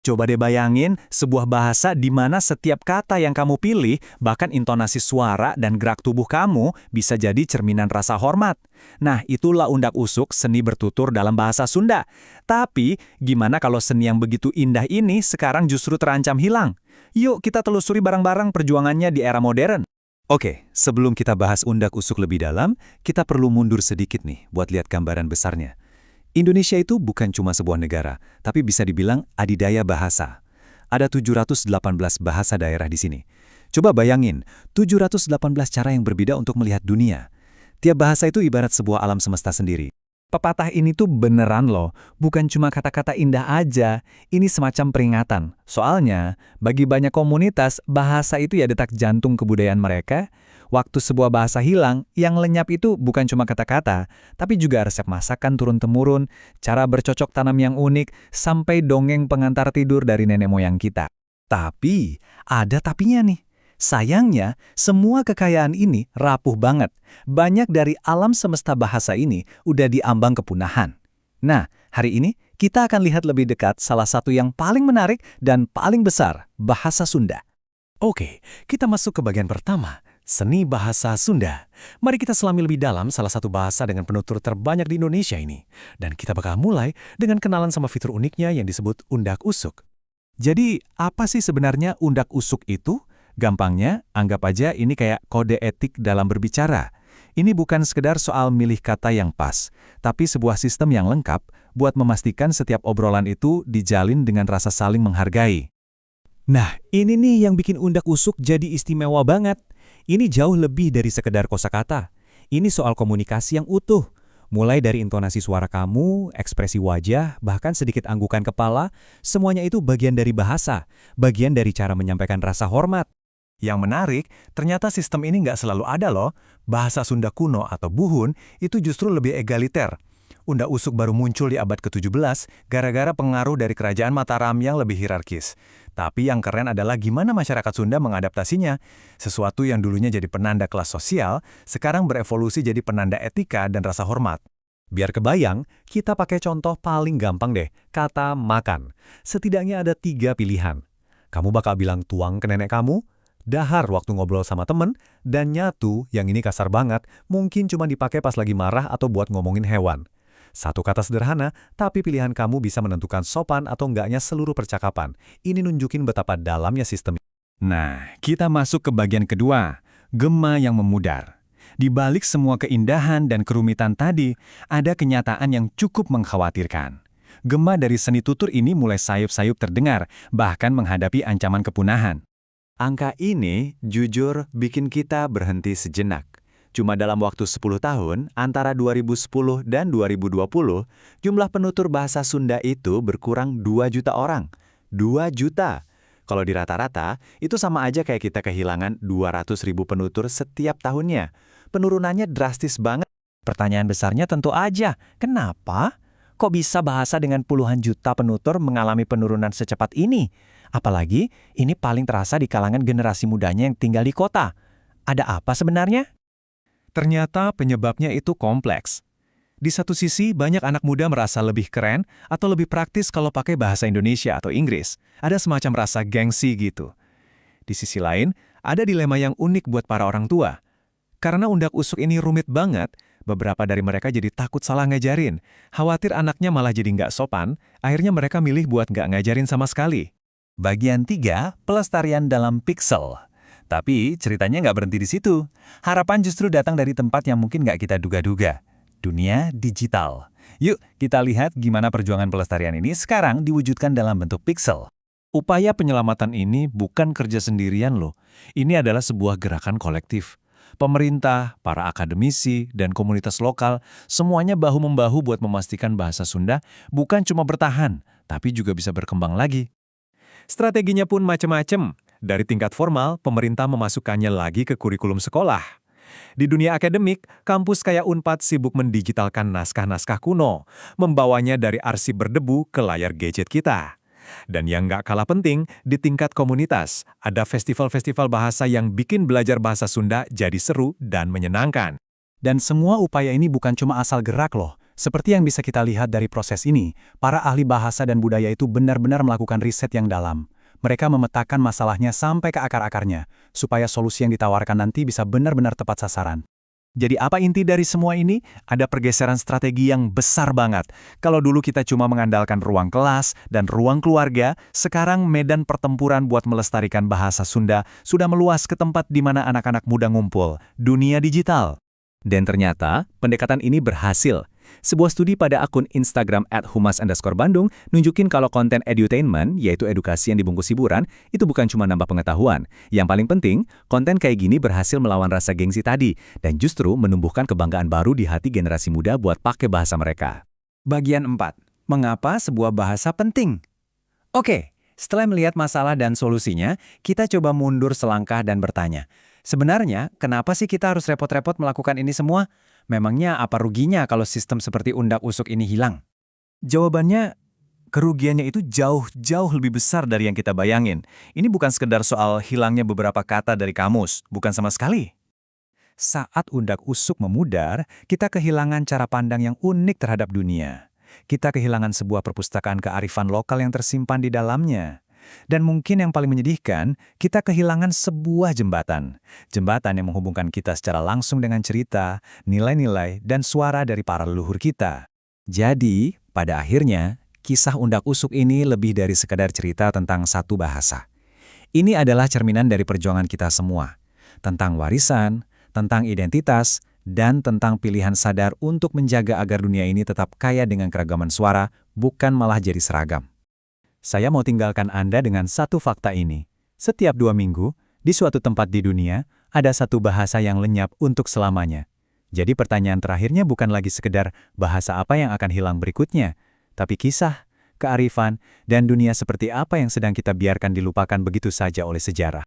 Coba deh bayangin sebuah bahasa di mana setiap kata yang kamu pilih, bahkan intonasi suara dan gerak tubuh kamu bisa jadi cerminan rasa hormat. Nah, itulah undak-usuk seni bertutur dalam bahasa Sunda. Tapi, gimana kalau seni yang begitu indah ini sekarang justru terancam hilang? Yuk kita telusuri bareng-bareng perjuangannya di era modern. Oke, sebelum kita bahas undak-usuk lebih dalam, kita perlu mundur sedikit nih buat lihat gambaran besarnya. Indonesia itu bukan cuma sebuah negara, tapi bisa dibilang adidaya bahasa. Ada 718 bahasa daerah di sini. Coba bayangin, 718 cara yang berbeda untuk melihat dunia. Tiap bahasa itu ibarat sebuah alam semesta sendiri. Pepatah ini tuh beneran loh, bukan cuma kata-kata indah aja, ini semacam peringatan. Soalnya, bagi banyak komunitas, bahasa itu ya detak jantung kebudayaan mereka. Waktu sebuah bahasa hilang, yang lenyap itu bukan cuma kata-kata, tapi juga resep masakan turun-temurun, cara bercocok tanam yang unik, sampai dongeng pengantar tidur dari nenek moyang kita. Tapi, ada tapinya nih. Sayangnya, semua kekayaan ini rapuh banget. Banyak dari alam semesta bahasa ini udah diambang kepunahan. Nah, hari ini kita akan lihat lebih dekat salah satu yang paling menarik dan paling besar, bahasa Sunda. Oke, kita masuk ke bagian pertama, seni bahasa Sunda. Mari kita selami lebih dalam salah satu bahasa dengan penutur terbanyak di Indonesia ini. Dan kita bakal mulai dengan kenalan sama fitur uniknya yang disebut undak-usuk. Jadi, apa sih sebenarnya undak-usuk itu? Gampangnya, anggap aja ini kayak kode etik dalam berbicara. Ini bukan sekedar soal milih kata yang pas, tapi sebuah sistem yang lengkap buat memastikan setiap obrolan itu dijalin dengan rasa saling menghargai. Nah, ini nih yang bikin undak-usuk jadi istimewa banget. Ini jauh lebih dari sekedar kosakata. Ini soal komunikasi yang utuh. Mulai dari intonasi suara kamu, ekspresi wajah, bahkan sedikit anggukan kepala, semuanya itu bagian dari bahasa, bagian dari cara menyampaikan rasa hormat. Yang menarik, ternyata sistem ini nggak selalu ada loh. Bahasa Sunda kuno atau buhun itu justru lebih egaliter. Undak-usuk baru muncul di abad ke-17 gara-gara pengaruh dari kerajaan Mataram yang lebih hierarkis. Tapi yang keren adalah gimana masyarakat Sunda mengadaptasinya. Sesuatu yang dulunya jadi penanda kelas sosial, sekarang berevolusi jadi penanda etika dan rasa hormat. Biar kebayang, kita pakai contoh paling gampang deh, kata makan. Setidaknya ada 3 pilihan. Kamu bakal bilang tuang ke nenek kamu, dahar waktu ngobrol sama temen, dan nyatu, yang ini kasar banget, mungkin cuma dipakai pas lagi marah atau buat ngomongin hewan. Satu kata sederhana, tapi pilihan kamu bisa menentukan sopan atau enggaknya seluruh percakapan. Ini nunjukin betapa dalamnya sistem. Nah, kita masuk ke bagian kedua, gema yang memudar. Di balik semua keindahan dan kerumitan tadi, ada kenyataan yang cukup mengkhawatirkan. Gema dari seni tutur ini mulai sayup-sayup terdengar, bahkan menghadapi ancaman kepunahan. Angka ini jujur bikin kita berhenti sejenak. Cuma dalam waktu 10 tahun, antara 2010 dan 2020, jumlah penutur bahasa Sunda itu berkurang 2 juta orang. 2 juta. Kalau di rata-rata, itu sama aja kayak kita kehilangan 200.000 penutur setiap tahunnya. Penurunannya drastis banget. Pertanyaan besarnya tentu aja, kenapa? Kok bisa bahasa dengan puluhan juta penutur mengalami penurunan secepat ini? Apalagi, ini paling terasa di kalangan generasi mudanya yang tinggal di kota. Ada apa sebenarnya? Ternyata penyebabnya itu kompleks. Di satu sisi, banyak anak muda merasa lebih keren atau lebih praktis kalau pakai bahasa Indonesia atau Inggris. Ada semacam rasa gengsi gitu. Di sisi lain, ada dilema yang unik buat para orang tua. Karena undak-usuk ini rumit banget, beberapa dari mereka jadi takut salah ngajarin. Khawatir anaknya malah jadi nggak sopan, akhirnya mereka milih buat nggak ngajarin sama sekali. Bagian 3, pelestarian dalam piksel. Tapi ceritanya nggak berhenti di situ. Harapan justru datang dari tempat yang mungkin nggak kita duga-duga. Dunia digital. Yuk, kita lihat gimana perjuangan pelestarian ini sekarang diwujudkan dalam bentuk piksel. Upaya penyelamatan ini bukan kerja sendirian loh. Ini adalah sebuah gerakan kolektif. Pemerintah, para akademisi, dan komunitas lokal semuanya bahu-membahu buat memastikan bahasa Sunda bukan cuma bertahan, tapi juga bisa berkembang lagi. Strateginya pun macam-macam. Dari tingkat formal, pemerintah memasukkannya lagi ke kurikulum sekolah. Di dunia akademik, kampus kayak Unpad sibuk mendigitalkan naskah-naskah kuno, membawanya dari arsip berdebu ke layar gadget kita. Dan yang nggak kalah penting, di tingkat komunitas, ada festival-festival bahasa yang bikin belajar bahasa Sunda jadi seru dan menyenangkan. Dan semua upaya ini bukan cuma asal gerak loh, Seperti yang bisa kita lihat dari proses ini, para ahli bahasa dan budaya itu benar-benar melakukan riset yang dalam. Mereka memetakan masalahnya sampai ke akar-akarnya, supaya solusi yang ditawarkan nanti bisa benar-benar tepat sasaran. Jadi apa inti dari semua ini? Ada pergeseran strategi yang besar banget. Kalau dulu kita cuma mengandalkan ruang kelas dan ruang keluarga, sekarang medan pertempuran buat melestarikan bahasa Sunda sudah meluas ke tempat di mana anak-anak muda ngumpul, dunia digital. Dan ternyata, pendekatan ini berhasil. Sebuah studi pada akun Instagram @humas_bandung nunjukin kalau konten edutainment, yaitu edukasi yang dibungkus hiburan, itu bukan cuma nambah pengetahuan. Yang paling penting, konten kayak gini berhasil melawan rasa gengsi tadi, dan justru menumbuhkan kebanggaan baru di hati generasi muda buat pakai bahasa mereka. Bagian 4. Mengapa sebuah bahasa penting? Oke, setelah melihat masalah dan solusinya, kita coba mundur selangkah dan bertanya, sebenarnya kenapa sih kita harus repot-repot melakukan ini semua? Memangnya apa ruginya kalau sistem seperti undak-usuk ini hilang? Jawabannya, kerugiannya itu jauh lebih besar dari yang kita bayangin. Ini bukan sekedar soal hilangnya beberapa kata dari kamus, bukan sama sekali. Saat undak-usuk memudar, kita kehilangan cara pandang yang unik terhadap dunia. Kita kehilangan sebuah perpustakaan kearifan lokal yang tersimpan di dalamnya. Dan mungkin yang paling menyedihkan, kita kehilangan sebuah jembatan. Jembatan yang menghubungkan kita secara langsung dengan cerita, nilai-nilai, dan suara dari para leluhur kita. Jadi, pada akhirnya, kisah undak-usuk ini lebih dari sekadar cerita tentang satu bahasa. Ini adalah cerminan dari perjuangan kita semua. Tentang warisan, tentang identitas, dan tentang pilihan sadar untuk menjaga agar dunia ini tetap kaya dengan keragaman suara, bukan malah jadi seragam. Saya mau tinggalkan Anda dengan satu fakta ini. Setiap 2 minggu, di suatu tempat di dunia, ada satu bahasa yang lenyap untuk selamanya. Jadi pertanyaan terakhirnya bukan lagi sekedar bahasa apa yang akan hilang berikutnya, tapi kisah, kearifan, dan dunia seperti apa yang sedang kita biarkan dilupakan begitu saja oleh sejarah.